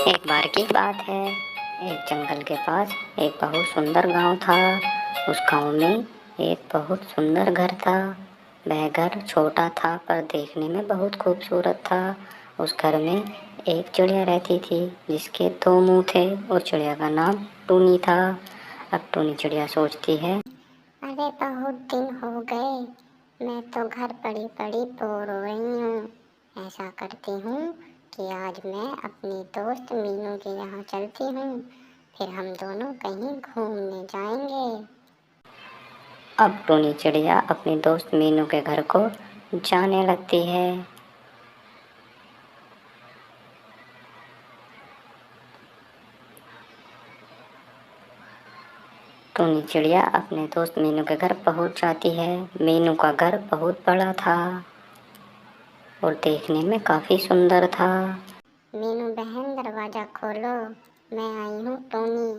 एक बार की बात है, एक जंगल के पास एक बहुत सुंदर गांव था। उस गांव में एक बहुत सुंदर घर था। वह घर छोटा था पर देखने में बहुत खूबसूरत था। उस घर में एक चिड़िया रहती थी जिसके दो मुंह थे और चिड़िया का नाम टूनी था। अब टूनी चिड़िया सोचती है, अरे बहुत दिन हो गए, मैं तो घर पड़ी पड़ी बोर हो रही हूँ। ऐसा करती हूँ कि आज मैं अपनी दोस्त मीनू के यहाँ चलती हूँ, फिर हम दोनों कहीं घूमने जाएंगे। अब टूनी चिड़िया अपनी दोस्त मीनू के घर को जाने लगती है। टूनी चिड़िया अपने दोस्त मीनू के घर पहुंच जाती है। मीनू का घर बहुत बड़ा था और देखने में काफी सुंदर था। मीनू बहन दरवाजा खोलो, मैं आई हूँ टोनी,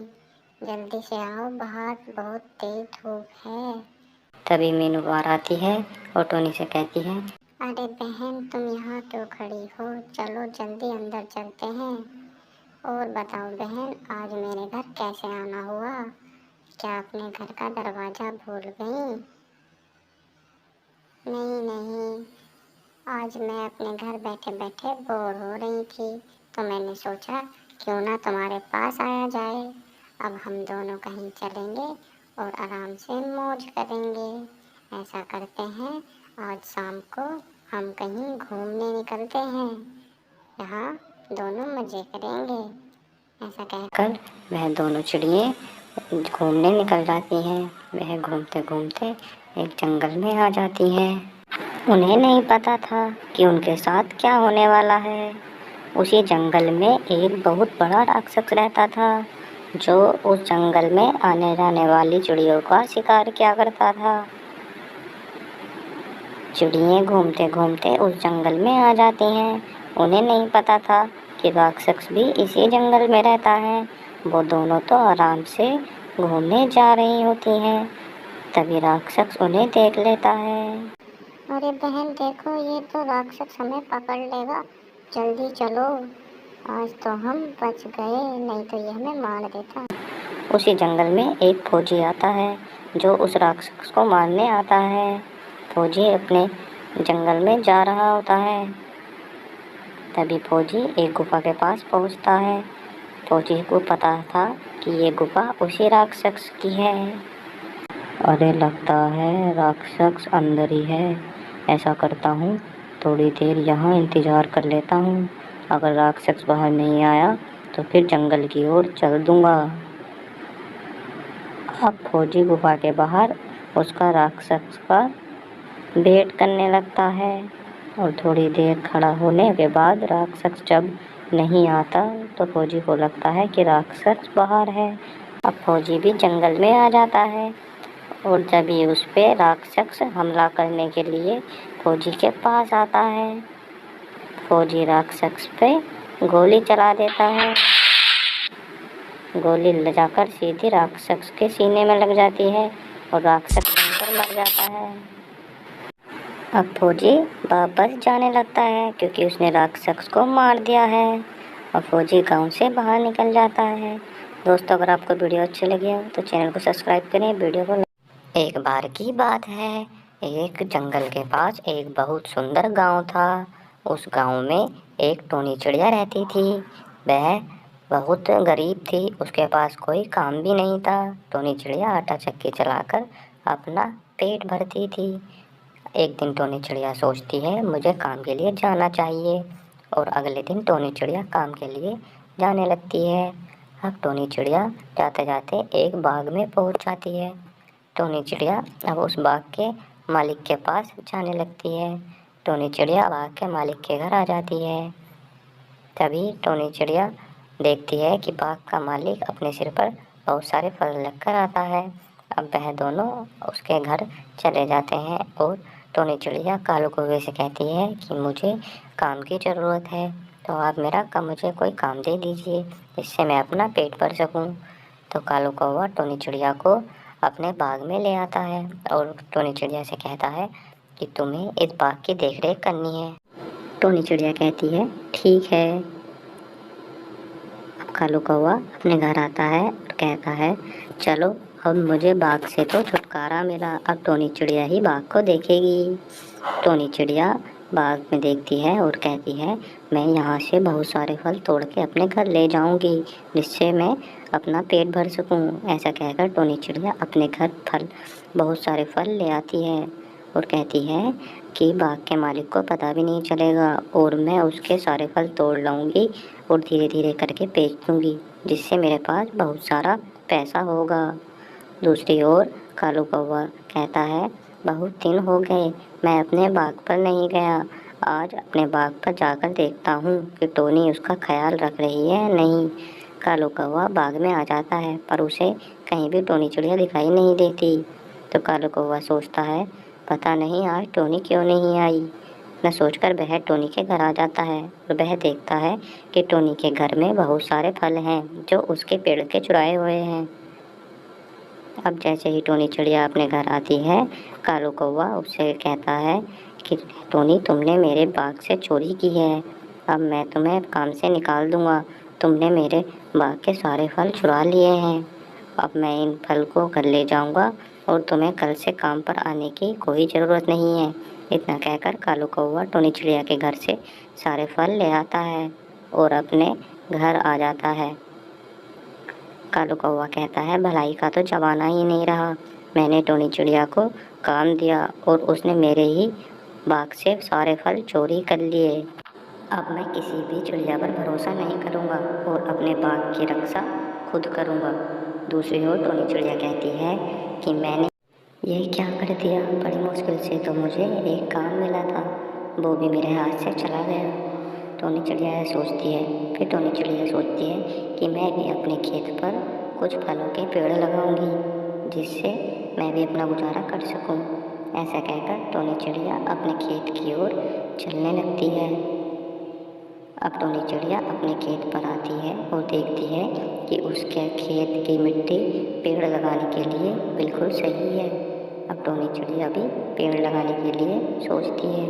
जल्दी से आओ, बाहर बहुत तेज धूप है। तभी मीनू बाहर आती है और टोनी से कहती है, अरे बहन तुम यहाँ क्यों खड़ी हो, चलो जल्दी अंदर चलते हैं। और बताओ बहन, आज मेरे घर कैसे आना हुआ? क्या अपने घर का दरवाजा भूल गई? नहीं नहीं, आज मैं अपने घर बैठे बैठे बोर हो रही थी, तो मैंने सोचा क्यों ना तुम्हारे पास आया जाए। अब हम दोनों कहीं चलेंगे और आराम से मौज करेंगे। ऐसा करते हैं, आज शाम को हम कहीं घूमने निकलते हैं, यहाँ दोनों मज़े करेंगे। ऐसा कहकर वह दोनों चिड़िए घूमने निकल जाती हैं। वह घूमते घूमते एक जंगल में आ जाती हैं। उन्हें नहीं पता था कि उनके साथ क्या होने वाला है। उसी जंगल में एक बहुत बड़ा राक्षस रहता था जो उस जंगल में आने जाने वाली चिड़ियों का शिकार किया करता था। चिड़िए घूमते घूमते उस जंगल में आ जाती हैं। उन्हें नहीं पता था कि राक्षस भी इसी जंगल में रहता है। वो दोनों तो आराम से घूमने जा रही होती हैं। तभी राक्षस उन्हें देख लेता है। अरे बहन देखो, ये तो राक्षस हमें पकड़ लेगा, जल्दी चलो, आज तो हम बच गए, नहीं तो ये हमें मार देता। उसी जंगल में एक फौजी आता है जो उस राक्षस को मारने आता है। फौजी अपने जंगल में जा रहा होता है। तभी फौजी एक गुफा के पास पहुंचता है। फौजी को पता था कि ये गुफा उसी राक्षस की है। अरे लगता है राक्षस अंदर ही है। ऐसा करता हूँ, थोड़ी देर यहाँ इंतज़ार कर लेता हूँ। अगर राक्षस बाहर नहीं आया तो फिर जंगल की ओर चल दूँगा। अब फौजी गुफा के बाहर उसका राक्षस का वेट करने लगता है और थोड़ी देर खड़ा होने के बाद राक्षस जब नहीं आता तो फौजी को लगता है कि राक्षस बाहर है। अब फौजी भी जंगल में आ जाता है और जब ये उस पे राक्षस हमला करने के लिए फौजी के पास आता है, फौजी राक्षस पे गोली चला देता है। गोली ले जाकर सीधी राक्षस के सीने में लग जाती है और राक्षस जलकर मर जाता है। अब फौजी वापस जाने लगता है क्योंकि उसने राक्षस को मार दिया है और फौजी गांव से बाहर निकल जाता है। दोस्तों, अगर आपको वीडियो अच्छी लगी हो तो चैनल को सब्सक्राइब करें, वीडियो को। एक बार की बात है, एक जंगल के पास एक बहुत सुंदर गांव था। उस गांव में एक टोनी चिड़िया रहती थी। वह बहुत गरीब थी, उसके पास कोई काम भी नहीं था। टोनी चिड़िया आटा चक्की चलाकर अपना पेट भरती थी। एक दिन टोनी चिड़िया सोचती है मुझे काम के लिए जाना चाहिए और अगले दिन टोनी चिड़िया काम के लिए जाने लगती है। अब टोनी चिड़िया जाते जाते एक बाग में पहुंच जाती है। टोनी चिड़िया अब उस बाग के मालिक के पास जाने लगती है। टोनी चिड़िया बाग के मालिक के घर आ जाती है। तभी टोनी चिड़िया देखती है कि बाग का मालिक अपने सिर पर बहुत सारे फल लेकर आता है। अब वह दोनों उसके घर चले जाते हैं और टोनी चिड़िया कालू कौवे से कहती है कि मुझे काम की ज़रूरत है, तो आप मुझे कोई काम दे दीजिए जिससे मैं अपना पेट भर सकूं। तो कालू कौवा टोनी चिड़िया को अपने बाग में ले आता है और टोनी चिड़िया से कहता है कि तुम्हें इस बाग की देखरेख करनी है। टोनी चिड़िया कहती है ठीक है। कालू कौवा अपने घर आता है और कहता है, चलो अब मुझे बाघ से तो छुटकारा मिला, अब टोनी चिड़िया ही बाघ को देखेगी। टोनी चिड़िया बाघ में देखती है और कहती है, मैं यहाँ से बहुत सारे फल तोड़ के अपने घर ले जाऊंगी, जिससे मैं अपना पेट भर सकूं। ऐसा कहकर टोनी चिड़िया अपने घर बहुत सारे फल ले आती है और कहती है कि बाघ के मालिक को पता भी नहीं चलेगा और मैं उसके सारे फल तोड़ लाऊंगी और धीरे धीरे करके बेच दूंगी, जिससे मेरे पास बहुत सारा पैसा होगा। दूसरी ओर कालू कौवा कहता है, बहुत दिन हो गए मैं अपने बाग पर नहीं गया, आज अपने बाग पर जाकर देखता हूँ कि टोनी उसका ख्याल रख रही है या नहीं। कालू कौवा बाग में आ जाता है पर उसे कहीं भी टोनी चिड़िया दिखाई नहीं देती। तो कालू कौवा सोचता है, पता नहीं आज टोनी क्यों नहीं आई। न सोचकर वह टोनी के घर आ जाता है और वह देखता है कि टोनी के घर में बहुत सारे फल हैं जो उसके पेड़ के चुराए हुए हैं। अब जैसे ही टोनी चिड़िया अपने घर आती है, कालू कौवा उससे कहता है कि टोनी, तुमने मेरे बाग से चोरी की है, अब मैं तुम्हें काम से निकाल दूंगा। तुमने मेरे बाग के सारे फल चुरा लिए हैं, अब मैं इन फल को घर ले जाऊंगा और तुम्हें कल से काम पर आने की कोई ज़रूरत नहीं है। इतना कहकर कालू कौवा टोनी चिड़िया के घर से सारे फल ले आता है और अपने घर आ जाता है। कालू कौवा कहता है, भलाई का तो जमाना ही नहीं रहा, मैंने टोनी चिड़िया को काम दिया और उसने मेरे ही बाग से सारे फल चोरी कर लिए। अब मैं किसी भी चिड़िया पर भरोसा नहीं करूँगा और अपने बाग की रक्षा खुद करूँगा। दूसरी ओर टोनी चिड़िया कहती है कि मैंने यह क्या कर दिया, बड़ी मुश्किल से तो मुझे एक काम मिला था, वो भी मेरे हाथ से चला गया। टोनी चिड़िया सोचती है, फिर टोनी चिड़िया सोचती है कि मैं भी अपने खेत पर कुछ फलों के पेड़ लगाऊंगी, जिससे मैं भी अपना गुजारा कर सकूं। ऐसा कहकर टोनी चिड़िया अपने खेत की ओर चलने लगती है। अब टोनी चिड़िया अपने खेत पर आती है और देखती है कि उसके खेत की मिट्टी पेड़ लगाने के लिए बिल्कुल सही है। अब टोनी चिड़िया भी पेड़ लगाने के लिए सोचती है।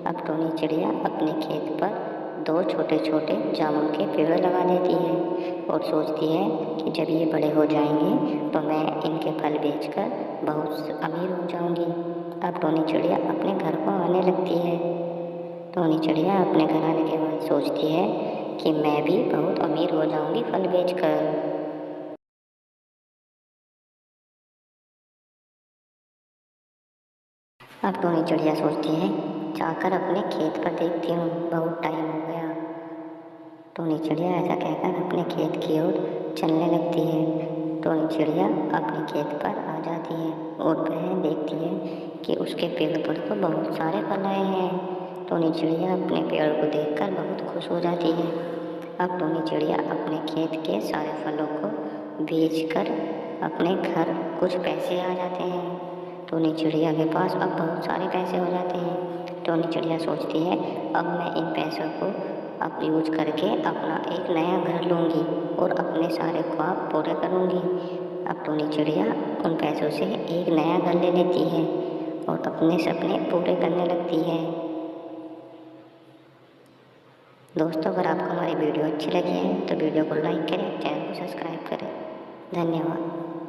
अब टोनी चिड़िया अपने खेत पर 2 छोटे छोटे जामुन के पेड़ लगा देती है और सोचती है कि जब ये बड़े हो जाएंगे तो मैं इनके फल बेचकर बहुत अमीर हो जाऊंगी। अब टोनी चिड़िया अपने घर को आने लगती है। टोनी चिड़िया अपने घर आने के बाद सोचती है कि मैं भी बहुत अमीर हो जाऊंगी फल बेचकर। अब टोनी चिड़िया सोचती है, जाकर अपने खेत पर देखती हूँ, बहुत टाइम हो गया। टोनी चिड़िया ऐसा कहकर अपने खेत की ओर चलने लगती है। टोनी चिड़िया अपने खेत पर आ जाती है और वह देखती है कि उसके पेड़ पर तो बहुत सारे फल आए हैं। टोनी चिड़िया अपने पेड़ को देखकर बहुत खुश हो जाती है। अब टोनी चिड़िया अपने खेत के सारे फलों को बेचकर अपने घर कुछ पैसे आ जाते हैं। टोनी चिड़िया के पास अब बहुत सारे पैसे हो जाते हैं। टोनी चिड़िया सोचती है, अब मैं इन पैसों को अब यूज करके अपना एक नया घर लूँगी और अपने सारे ख्वाब पूरे करूँगी। अब टोनी चिड़िया उन पैसों से एक नया घर ले लेती है और अपने सपने पूरे करने लगती है। दोस्तों, अगर आपको हमारी वीडियो अच्छी लगी है तो वीडियो को लाइक करें, चैनल को सब्सक्राइब करें। धन्यवाद।